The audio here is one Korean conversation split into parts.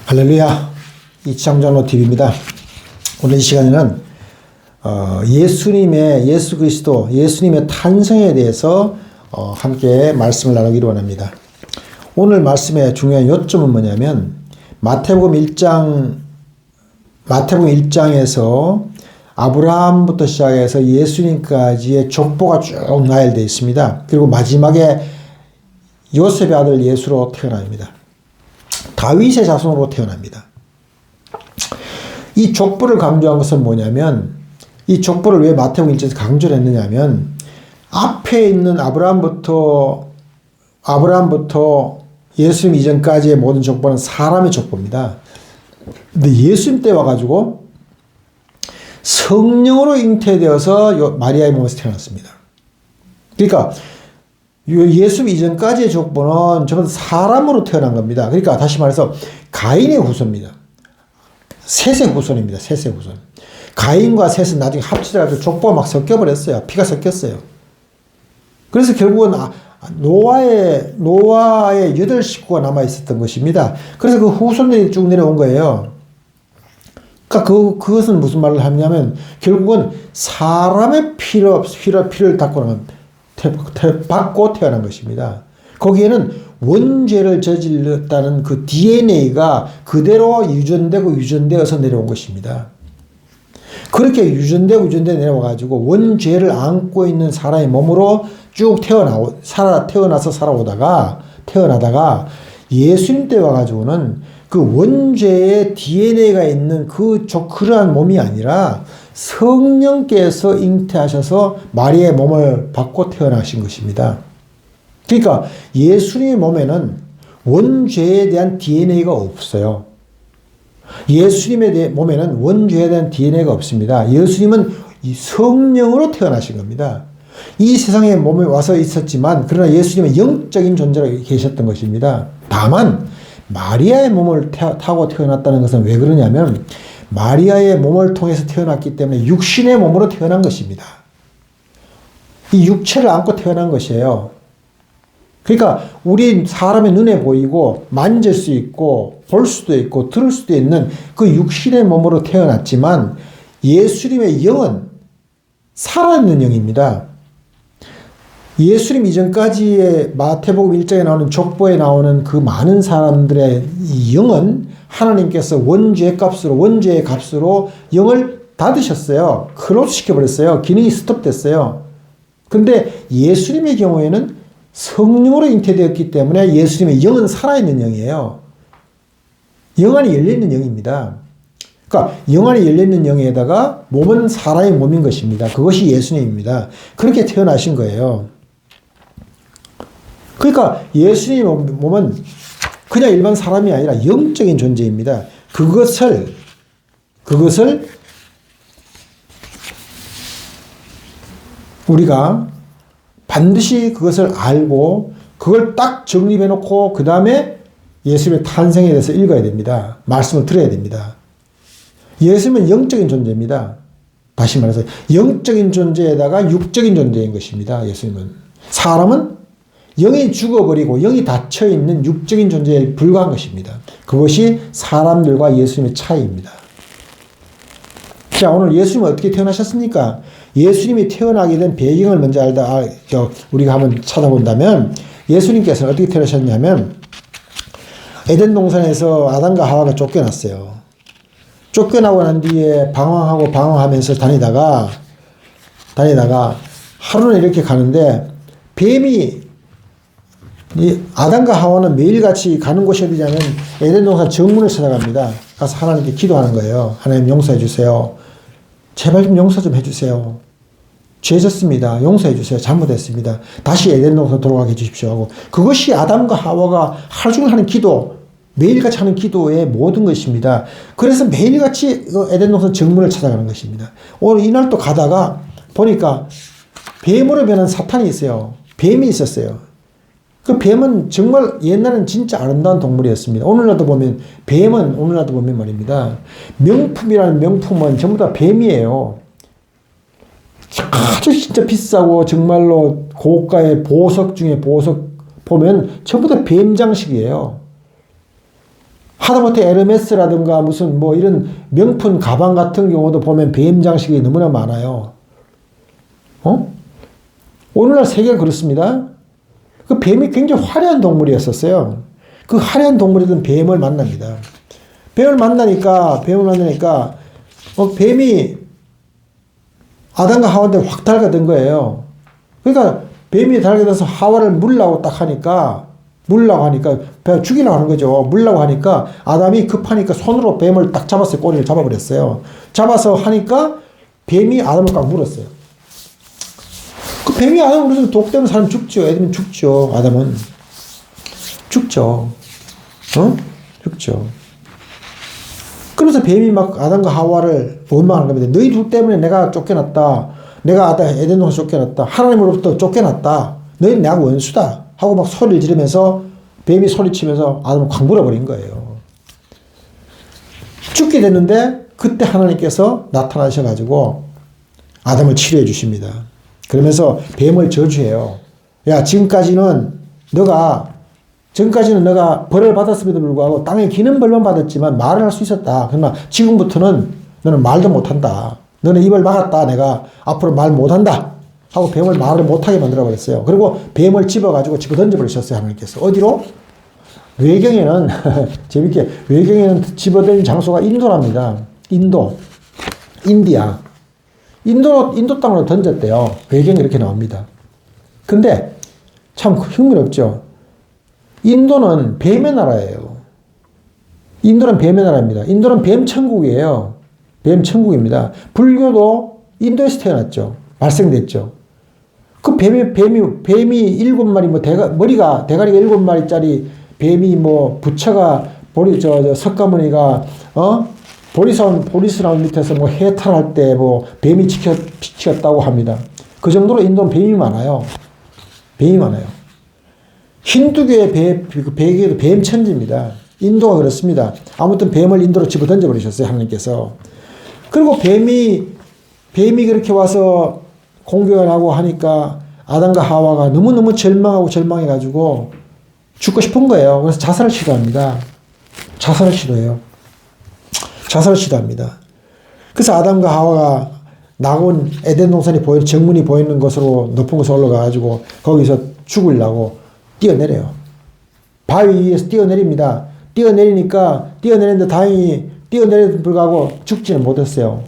할렐루야, 이창장로 TV입니다. 오늘 이 시간에는 예수 그리스도, 예수님의 탄생에 대해서 함께 말씀을 나누기로 원합니다. 오늘 말씀의 중요한 요점은 뭐냐면 마태복음 1장에서 아브라함부터 시작해서 예수님까지의 족보가 쭉 나열되어 있습니다. 그리고 마지막에 요셉의 아들 예수로 태어납니다. 다윗의 자손으로 태어납니다. 이 족보를 강조한 것은 뭐냐면, 이 족보를 왜 마태복음 1장에서 강조를 했느냐면, 앞에 있는 아브라함부터 예수님 이전까지의 모든 족보는 사람의 족보입니다. 근데 예수님 때 와가지고 성령으로 잉태되어서 마리아의 몸에서 태어났습니다. 그러니까 예수 이전까지의 족보는 전부 사람으로 태어난 겁니다. 그러니까 다시 말해서 가인의 후손입니다. 셋의 후손입니다. 셋의 후손. 가인과 셋은 나중에 합치더라도 족보가 막 섞여버렸어요. 피가 섞였어요. 그래서 결국은 노아의 8식구가 남아있었던 것입니다. 그래서 그 후손들이 쭉 내려온 거예요. 그러니까 그것은 무슨 말을 하냐면 결국은 사람의 피를 받고 태어난 것입니다. 거기에는 원죄를 저질렀다는 그 DNA가 그대로 유전되어서 내려온 것입니다. 그렇게 유전되어 내려와가지고 원죄를 안고 있는 사람의 몸으로 쭉 태어나서 태어나다가 예수님 때 와가지고는 그 원죄의 DNA가 있는 그러한 몸이 아니라 성령께서 잉태하셔서 마리아의 몸을 받고 태어나신 것입니다. 그러니까 예수님의 몸에는 원죄에 대한 DNA가 없어요. 예수님의 몸에는 원죄에 대한 DNA가 없습니다. 예수님은 성령으로 태어나신 겁니다. 이 세상에 몸에 와서 있었지만 그러나 예수님은 영적인 존재로 계셨던 것입니다. 다만 마리아의 몸을 타고 태어났다는 것은 왜 그러냐면 마리아의 몸을 통해서 태어났기 때문에 육신의 몸으로 태어난 것입니다. 이 육체를 안고 태어난 것이에요. 그러니까 우리 사람의 눈에 보이고 만질 수 있고 볼 수도 있고 들을 수도 있는 그 육신의 몸으로 태어났지만 예수님의 영은 살아있는 영입니다. 예수님 이전까지의 마태복음 1장에 나오는 족보에 나오는 그 많은 사람들의 이 영은 하나님께서 원죄의 값으로 영을 닫으셨어요. 클로즈 시켜버렸어요. 기능이 스톱됐어요. 근데 예수님의 경우에는 성령으로 잉태되었기 때문에 예수님의 영은 살아있는 영이에요. 영안이 열려있는 영입니다. 그러니까 영안이 열려있는 영에다가 몸은 사람의 몸인 것입니다. 그것이 예수님입니다. 그렇게 태어나신 거예요. 그러니까 예수님의 몸은 그냥 일반 사람이 아니라 영적인 존재입니다. 그것을 우리가 반드시 그것을 알고 그걸 딱 정립해 놓고 그 다음에 예수님의 탄생에 대해서 읽어야 됩니다. 말씀을 들어야 됩니다. 예수님은 영적인 존재입니다. 다시 말해서 영적인 존재에다가 육적인 존재인 것입니다. 예수님은. 사람은 영이 죽어버리고 영이 닫혀있는 육적인 존재에 불과한 것입니다. 그것이 사람들과 예수님의 차이입니다. 자, 오늘 예수님은 어떻게 태어나셨습니까? 예수님이 태어나게 된 배경을 먼저 우리가 한번 찾아본다면 예수님께서는 어떻게 태어나셨냐면 에덴 동산에서 아담과 하와가 쫓겨났어요. 쫓겨나고 난 뒤에 방황하면서 다니다가 하루는 이렇게 가는데 뱀이 아담과 하와는 매일같이 가는 곳이 어디냐면 에덴 동산 정문을 찾아갑니다. 가서 하나님께 기도하는 거예요. 하나님 용서해 주세요. 제발 좀 용서 좀 해주세요. 죄 졌습니다. 용서해 주세요. 잘못했습니다. 다시 에덴 동산 돌아가게 해주십시오 하고, 그것이 아담과 하와가 하루 종일 하는 기도, 매일같이 하는 기도의 모든 것입니다. 그래서 매일같이 에덴 동산 정문을 찾아가는 것입니다. 오늘 이날 또 가다가 보니까 뱀으로 변한 사탄이 있어요. 뱀이 있었어요. 그 뱀은 정말 옛날엔 진짜 아름다운 동물이었습니다. 오늘날도 보면 말입니다. 명품이라는 명품은 전부 다 뱀이에요. 아주 진짜 비싸고 정말로 고가의 보석 중에 보석 보면 전부 다 뱀 장식이에요. 하다못해 에르메스라든가 무슨 뭐 이런 명품 가방 같은 경우도 보면 뱀 장식이 너무나 많아요. 오늘날 세계가 그렇습니다. 그 뱀이 굉장히 화려한 동물이었었어요. 그 화려한 동물이던 뱀을 만납니다. 뱀을 만나니까 뱀이 아담과 하와한테 확 달가든 거예요. 그러니까 뱀이 달가돼서 하와를 물라고 하니까 죽이려고 하는 거죠. 물라고 하니까 아담이 급하니까 손으로 뱀을 딱 잡았어요. 꼬리를 잡아버렸어요. 잡아서 하니까 뱀이 아담을 꽉 물었어요. 그 뱀이 아담을 물어서 독 때문에 사람 죽죠. 애들은 죽죠. 아담은 죽죠. 죽죠. 그러면서 뱀이 막 아담과 하와를 원망하는 겁니다. 너희 둘 때문에 내가 쫓겨났다. 내가 에덴 동산 쫓겨났다. 하나님으로부터 쫓겨났다. 너희는 내가 원수다. 하고 막 소리를 지르면서 뱀이 소리치면서 아담을 콱 물어버린 거예요. 죽게 됐는데 그때 하나님께서 나타나셔가지고 아담을 치료해 주십니다. 그러면서 뱀을 저주해요. 야, 지금까지는 너가 벌을 받았음에도 불구하고 땅에 기는 벌만 받았지만 말을 할 수 있었다. 그러나 지금부터는 너는 말도 못한다. 너는 입을 막았다. 내가 앞으로 말 못한다. 하고 뱀을 말을 못하게 만들어버렸어요. 그리고 뱀을 집어 던져버리셨어요. 하나님께서. 어디로? 외경에는 재밌게 외경에는 집어던진 장소가 인도랍니다. 인디아. 인도 땅으로 던졌대요. 외경이 이렇게 나옵니다. 근데 참 흥미롭죠. 인도는 뱀의 나라예요. 인도는 뱀의 나라입니다. 인도는 뱀 천국이에요. 뱀 천국입니다. 불교도 인도에서 태어났죠. 발생됐죠. 그 뱀이 7마리, 머리가, 대가리가 7마리짜리 뱀이 부처가, 석가모니가, 보리스나무 밑에서 해탈할 때 뱀이 지켰다고 합니다. 그 정도로 인도는 뱀이 많아요. 뱀이 많아요. 힌두교의 배경에도 뱀 천지입니다. 인도가 그렇습니다. 아무튼 뱀을 인도로 집어 던져버리셨어요. 하나님께서. 그리고 뱀이 그렇게 와서 공격을 하고 하니까 아담과 하와가 너무너무 절망해가지고 죽고 싶은 거예요. 그래서 자살을 시도합니다. 자살을 시도합니다. 그래서 아담과 하와가 낙원 에덴 동산이 정문이 보이는 곳으로 높은 곳에 올라가가지고 거기서 죽으려고 뛰어내려요. 바위 위에서 뛰어내립니다. 뛰어내리는데 다행히 뛰어내려도 불구하고 죽지는 못했어요.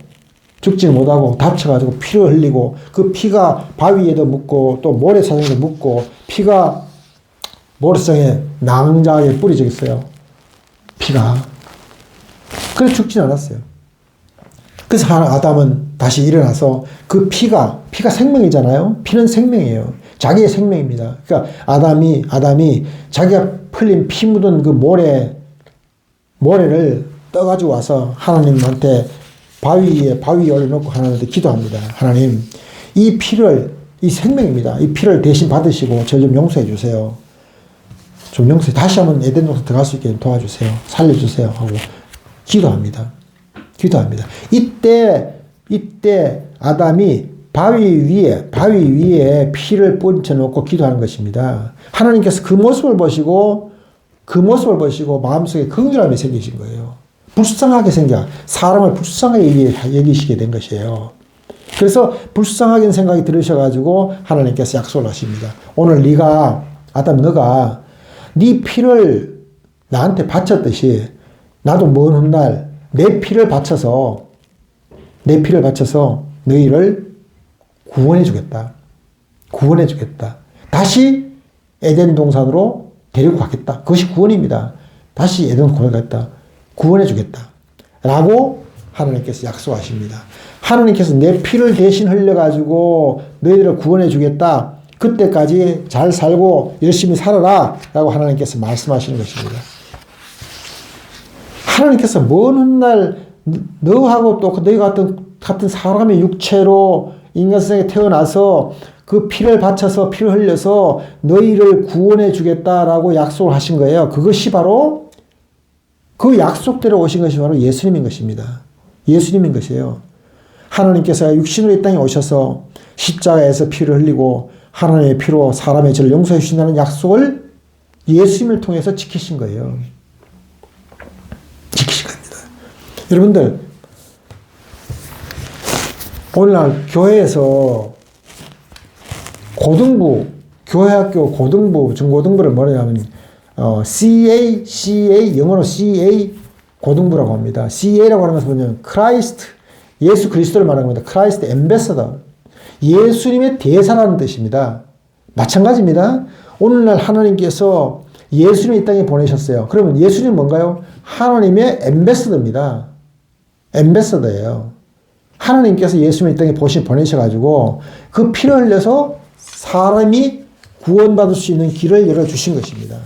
죽지는 못하고 다쳐가지고 피를 흘리고 그 피가 바위에도 묻고 또 모래사장에도 묻고 피가 모래사장에 낭자하게 뿌려져 있어요. 피가. 그래서 죽지는 않았어요. 그래서 아담은 다시 일어나서 그 피가 생명이잖아요. 피는 생명이에요. 자기의 생명입니다. 그러니까 아담이 자기가 흘린 피 묻은 그 모래를 떠가지고 와서 하나님한테 바위 위에 올려놓고 하나님한테 기도합니다. 하나님, 이 생명입니다. 이 피를 대신 받으시고 저 좀 용서해 주세요. 다시 한번 에덴 동산 들어갈 수 있게 도와주세요. 살려주세요. 하고 기도합니다. 이때 아담이 바위 위에 피를 얹혀놓고 기도하는 것입니다. 하나님께서 그 모습을 보시고 마음속에 긍휼함이 생기신 거예요. 사람을 불쌍하게 여기시게 된 것이에요. 그래서 불쌍하게 생각이 들으셔가지고 하나님께서 약속을 하십니다. 오늘 너가 네 피를 나한테 바쳤듯이 나도 먼 훗날 내 피를 바쳐서 너희를 구원해 주겠다. 다시 에덴 동산으로 데리고 가겠다. 그것이 구원입니다. 다시 에덴 동산으로 가겠다. 구원해 주겠다. 라고 하나님께서 약속하십니다. 하나님께서 내 피를 대신 흘려가지고 너희들을 구원해 주겠다. 그때까지 잘 살고 열심히 살아라. 라고 하나님께서 말씀하시는 것입니다. 하나님께서 먼 훗날 너하고 또 너희 같은 사람의 육체로 인간세상에 태어나서 그 피를 바쳐서 피를 흘려서 너희를 구원해 주겠다라고 약속을 하신 거예요. 그것이 바로 그 약속대로 오신 것이 바로 예수님인 것입니다. 예수님인 것이에요. 하나님께서 육신으로 이 땅에 오셔서 십자가에서 피를 흘리고 하나님의 피로 사람의 죄를 용서해 주신다는 약속을 예수님을 통해서 지키신 거예요. 여러분들, 오늘날 교회에서 고등부, 교회학교 고등부, 중고등부를 뭐라 하면 CA, 영어로 CA 고등부라고 합니다. CA라고 하는 것은 뭐냐면 크라이스트, 예수 그리스도를 말하는 겁니다. 크라이스트 엠베서더, 예수님의 대사라는 뜻입니다. 마찬가지입니다. 오늘날 하나님께서 예수님을 이 땅에 보내셨어요. 그러면 예수님은 뭔가요? 하나님의 엠베서더입니다. 엠베서더예요. 하나님께서 예수님을 이 땅에 보내셔가지고 그 피를 흘려서 사람이 구원받을 수 있는 길을 열어주신 것입니다.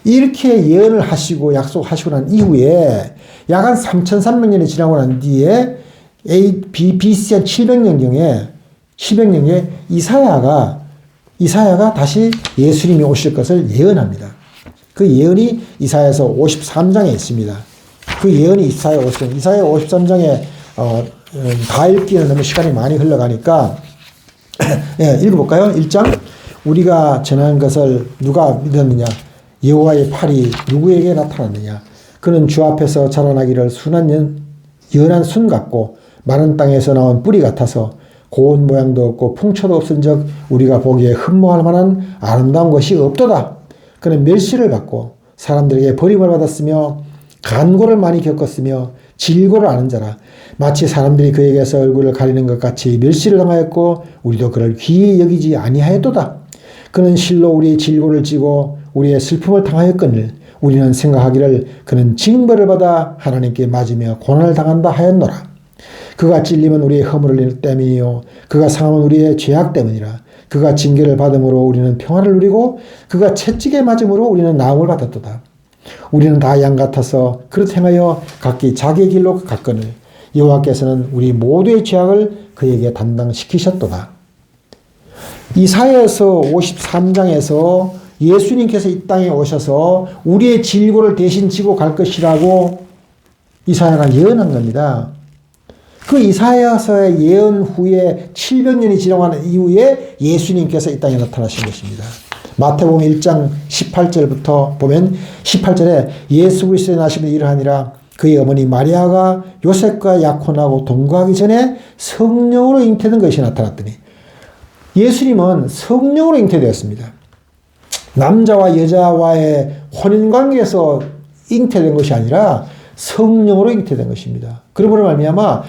이렇게 예언을 하시고 약속하시고 난 이후에 약 한 3,300년이 지나고 난 뒤에 BC 한 700년경에 이사야가 다시 예수님이 오실 것을 예언합니다. 그 예언이 이사야서 53장에 있습니다. 그 예언이 이사야 53장에 다 읽기에는 너무 시간이 많이 흘러가니까 예, 읽어볼까요? 1장. 우리가 전한 것을 누가 믿었느냐? 여호와의 팔이 누구에게 나타났느냐? 그는 주 앞에서 자라나기를 연한 순 같고 마른 땅에서 나온 뿌리 같아서 고운 모양도 없고 풍초도 없은즉 우리가 보기에 흠모할 만한 아름다운 것이 없도다. 그는 멸시를 받고 사람들에게 버림을 받았으며 간고를 많이 겪었으며 질고를 아는 자라. 마치 사람들이 그에게서 얼굴을 가리는 것 같이 멸시를 당하였고 우리도 그를 귀히 여기지 아니하였도다. 그는 실로 우리의 질고를 지고 우리의 슬픔을 당하였거늘 우리는 생각하기를 그는 징벌을 받아 하나님께 맞으며 고난을 당한다 하였노라. 그가 찔림은 우리의 허물을 때문이요 그가 상함은 우리의 죄악 때문이라. 그가 징계를 받음으로 우리는 평화를 누리고 그가 채찍에 맞음으로 우리는 나음을 받았도다. 우리는 다 양 같아서 그릇 행하여 각기 자기의 길로 갔거늘 여호와께서는 우리 모두의 죄악을 그에게 담당시키셨도다. 이사야서 53장에서 예수님께서 이 땅에 오셔서 우리의 질고를 대신 지고 갈 것이라고 이사야가 예언한 겁니다. 그 이사야서의 예언 후에 700년이 지나가는 이후에 예수님께서 이 땅에 나타나신 것입니다. 마태복음 1장 18절부터 보면 18절에 예수 그리스도의 나심을 이러하니라. 그의 어머니 마리아가 요셉과 약혼하고 동거하기 전에 성령으로 잉태된 것이 나타났더니 예수님은 성령으로 잉태되었습니다. 남자와 여자와의 혼인관계에서 잉태된 것이 아니라 성령으로 잉태된 것입니다. 그러므로 말미암아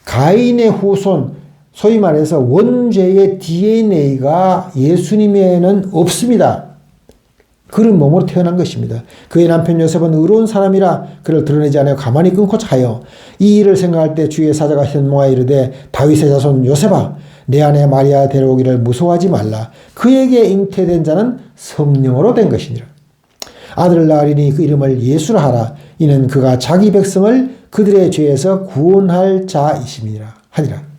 가인의 후손, 소위 말해서 원죄의 DNA가 예수님에는 없습니다. 그런 몸으로 태어난 것입니다. 그의 남편 요셉은 의로운 사람이라 그를 드러내지 않아 가만히 끊고 자요. 이 일을 생각할 때 주의 사자가 현모하여 이르되 다윗의 자손 요셉아 내 아내 마리아 데려오기를 무서워하지 말라. 그에게 잉태된 자는 성령으로 된 것이니라. 아들을 낳으리니 그 이름을 예수라 하라. 이는 그가 자기 백성을 그들의 죄에서 구원할 자이심이라 하니라.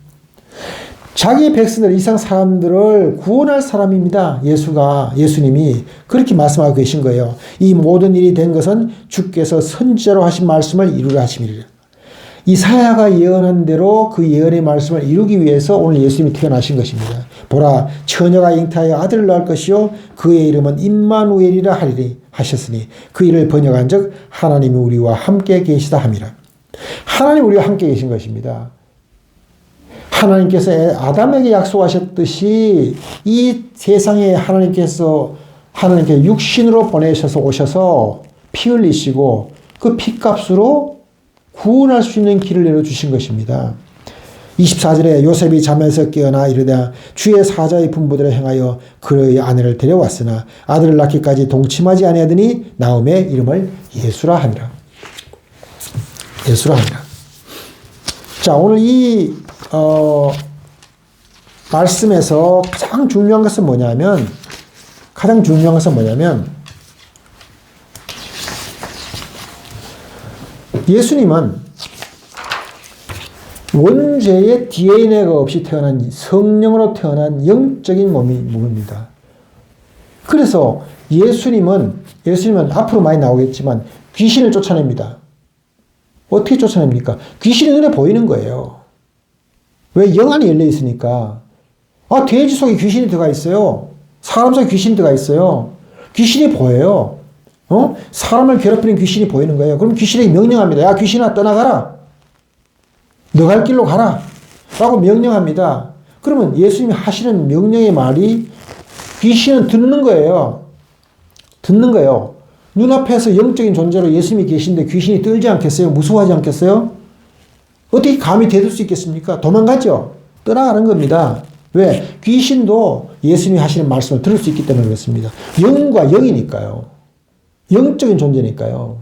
자기 백성들 이상 사람들을 구원할 사람입니다. 예수님이 그렇게 말씀하고 계신 거예요. 이 모든 일이 된 것은 주께서 선지자로 하신 말씀을 이루려 하심이라. 이사야가 예언한 대로 그 예언의 말씀을 이루기 위해서 오늘 예수님이 태어나신 것입니다. 보라 처녀가 잉태하여 아들을 낳을 것이요 그의 이름은 임마누엘이라 하리니 하셨으니 그 일을 번역한즉 하나님이 우리와 함께 계시다 함이라. 하나님 우리와 함께 계신 것입니다. 하나님께서 아담에게 약속하셨듯이 이 세상에 하나님께 육신으로 보내셔서 오셔서 피 흘리시고 그 피값으로 구원할 수 있는 길을 내려주신 것입니다. 24절에 요셉이 잠에서 깨어나 이르되 주의 사자의 분부대로 행하여 그의 아내를 데려왔으나 아들을 낳기까지 동침하지 아니하더니 나음의 이름을 예수라 하니라. 예수라 하니라. 자, 오늘 이 말씀에서 가장 중요한 것은 뭐냐면 예수님은 원죄의 DNA가 없이 태어난 성령으로 태어난 영적인 몸입니다. 그래서 예수님은 앞으로 많이 나오겠지만 귀신을 쫓아냅니다. 어떻게 쫓아냅니까? 귀신이 눈에 보이는 거예요. 왜? 영안이 열려 있으니까. 돼지 속에 귀신이 들어가 있어요. 사람 속에 귀신이 들어가 있어요. 귀신이 보여요. 사람을 괴롭히는 귀신이 보이는 거예요. 그럼 귀신에게 명령합니다. 야, 귀신아, 떠나가라. 너 갈 길로 가라 라고 명령합니다. 그러면 예수님이 하시는 명령의 말이 귀신은 듣는 거예요. 듣는 거예요. 눈앞에서 영적인 존재로 예수님이 계신데 귀신이 떨지 않겠어요? 무서워하지 않겠어요? 어떻게 감히 대들 수 있겠습니까? 도망가죠. 떠나가는 겁니다. 왜? 귀신도 예수님이 하시는 말씀을 들을 수 있기 때문에 그렇습니다. 영과 영이니까요. 영적인 존재니까요.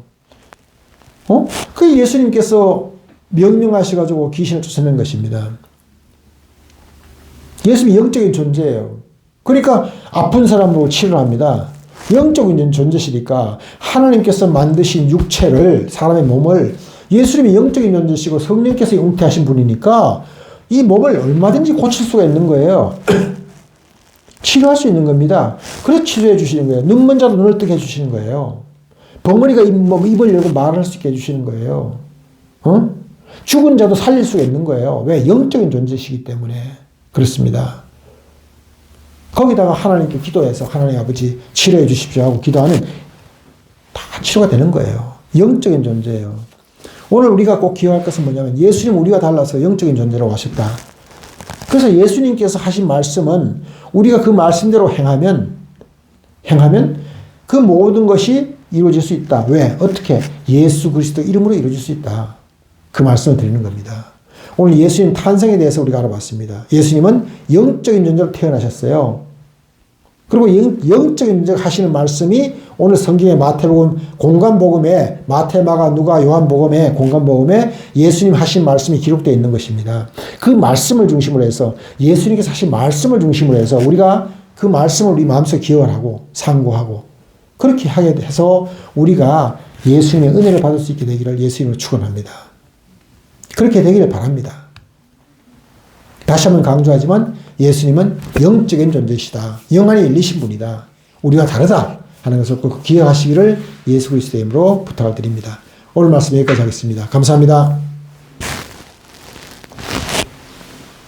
그 예수님께서 명령하셔가지고 귀신을 쫓아낸 것입니다. 예수님이 영적인 존재예요. 그러니까 아픈 사람으로 치료를 합니다. 영적인 존재시니까 하나님께서 만드신 육체를, 사람의 몸을 예수님이 영적인 존재시고 성령께서 잉태하신 분이니까 이 몸을 얼마든지 고칠 수가 있는 거예요. 치료할 수 있는 겁니다. 그래서 치료해 주시는 거예요. 눈먼 자도 눈을 뜨게 해주시는 거예요. 벙어리가 입을 열고 말할 수 있게 해주시는 거예요. 죽은 자도 살릴 수가 있는 거예요. 왜? 영적인 존재시기 때문에 그렇습니다. 거기다가 하나님께 기도해서 하나님 아버지 치료해 주십시오 하고 기도하면 다 치료가 되는 거예요. 영적인 존재예요. 오늘 우리가 꼭 기억할 것은 뭐냐면 예수님 우리와 달라서 영적인 존재로 하셨다. 그래서 예수님께서 하신 말씀은 우리가 그 말씀대로 행하면 그 모든 것이 이루어질 수 있다. 왜? 어떻게? 예수 그리스도 이름으로 이루어질 수 있다. 그 말씀을 드리는 겁니다. 오늘 예수님 탄생에 대해서 우리가 알아봤습니다. 예수님은 영적인 존재로 태어나셨어요. 그리고 영적인 존재가 하시는 말씀이 오늘 성경의 마태복음 공간복음에 마태, 마가, 누가, 요한복음에 공간복음에 예수님 하신 말씀이 기록되어 있는 것입니다. 그 말씀을 중심으로 해서 예수님께서 하신 말씀을 중심으로 해서 우리가 그 말씀을 우리 마음속에 기억을 하고 상고하고 그렇게 하게 해서 우리가 예수님의 은혜를 받을 수 있게 되기를 예수님으로 축원합니다. 그렇게 되기를 바랍니다. 다시 한번 강조하지만 예수님은 영적인 존재이시다. 영 안에 일리신 분이다. 우리와 다르다 하는 것을 꼭 기억하시기를 예수 그리스도의 이름으로 부탁을 드립니다. 오늘 말씀 여기까지 하겠습니다. 감사합니다.